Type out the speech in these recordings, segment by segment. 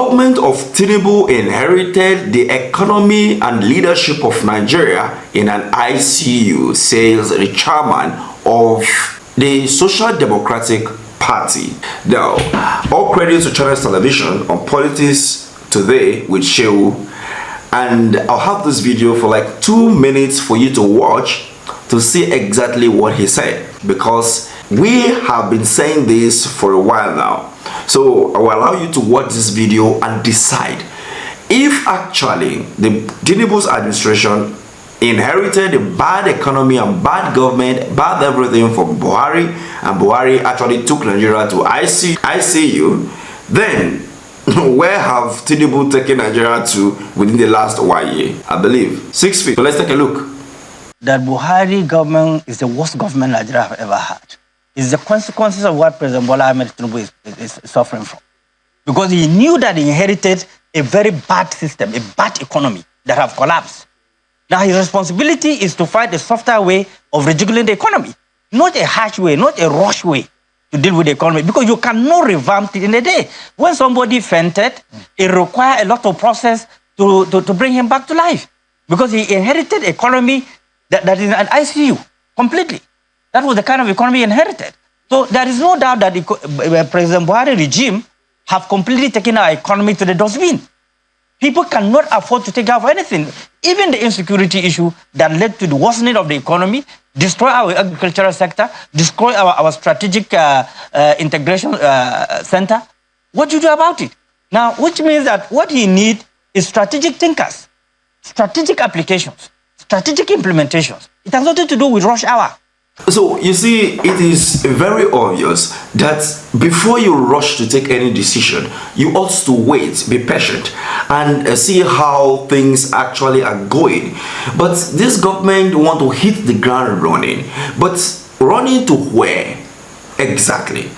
government of Tinubu inherited the economy and leadership of Nigeria in an ICU, says the chairman of the Social Democratic Party. Now, all credit to Channels Television on Politics Today with Shehu, and I'll have this video for like 2 minutes for you to watch to see exactly what he said, because we have been saying this for a while now. So I will allow you to watch this video and decide if actually the Tinubu's administration inherited a bad economy and bad government, bad everything from Buhari, and Buhari actually took Nigeria to ICU, then where have Tinubu taken Nigeria to within the last 1 year? I believe 6 feet. So let's take a look. That Buhari government is the worst government Nigeria have ever had. It's the consequences of what President Bola Ahmed Tinubu is suffering from. Because he knew that he inherited a very bad system, a bad economy that have collapsed. Now his responsibility is to find a softer way of regulating the economy, not a harsh way, not a rush way to deal with the economy, because you cannot revamp it in a day. When somebody fainted, it requires a lot of process to bring him back to life, because he inherited economy that is an ICU completely. That was the kind of economy he inherited. So there is no doubt that the President Buhari regime have completely taken our economy to the dustbin. People cannot afford to take care of anything. Even the insecurity issue that led to the worsening of the economy, destroy our agricultural sector, destroy our strategic integration center. What do you do about it? Now, which means that what he needs is strategic thinkers, strategic applications, strategic implementations. It has nothing to do with rush hour. So you see, it is very obvious that before you rush to take any decision, you ought to wait, be patient, and see how things actually are going. But this government want to hit the ground running, but running to where exactly?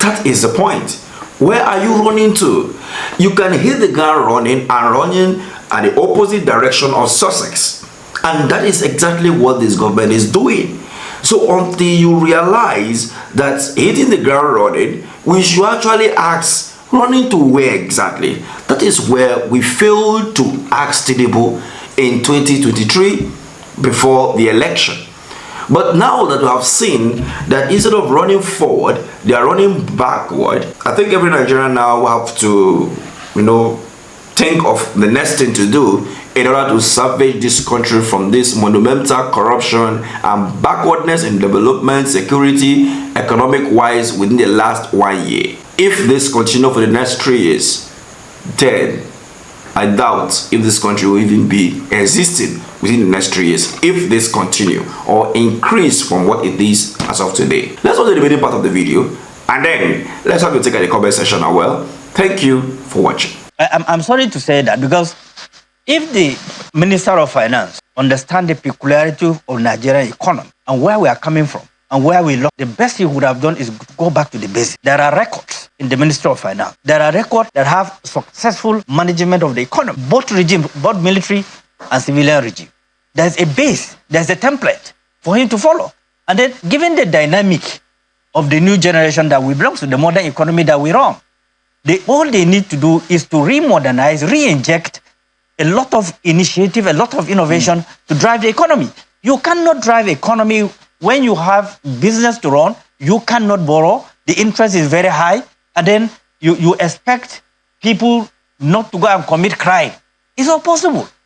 That is the point. Where are you running to? You can hit the ground running and running at the opposite direction of Sussex, and that is exactly what this government is doing. So until you realize that hitting the ground running, we should actually ask, running to where exactly? That is where we failed to ask Tinubu in 2023 before the election. But now that we have seen that instead of running forward, they are running backward, I think every Nigerian now will have to, think of the next thing to do in order to salvage this country from this monumental corruption and backwardness in development, security, economic-wise within the last 1 year. If this continues for the next 3 years, then I doubt if this country will even be existing within the next 3 years, if this continue or increase from what it is as of today. Let's go to the remaining part of the video, and then let's have a take at the comment section as well. Thank you for watching. I'm sorry to say that, because if the Minister of Finance understands the peculiarity of Nigerian economy and where we are coming from and where we lost, the best he would have done is go back to the basics. There are records in the Ministry of Finance. There are records that have successful management of the economy, both regimes, both military and civilian regime. There's a base, there's a template for him to follow. And then, given the dynamic of the new generation that we belong to, the modern economy that we run, all they need to do is to re-modernize, re-inject a lot of initiative, a lot of innovation to drive the economy. You cannot drive economy when you have business to run. You cannot borrow. The interest is very high. And then you expect people not to go and commit crime. It's not possible.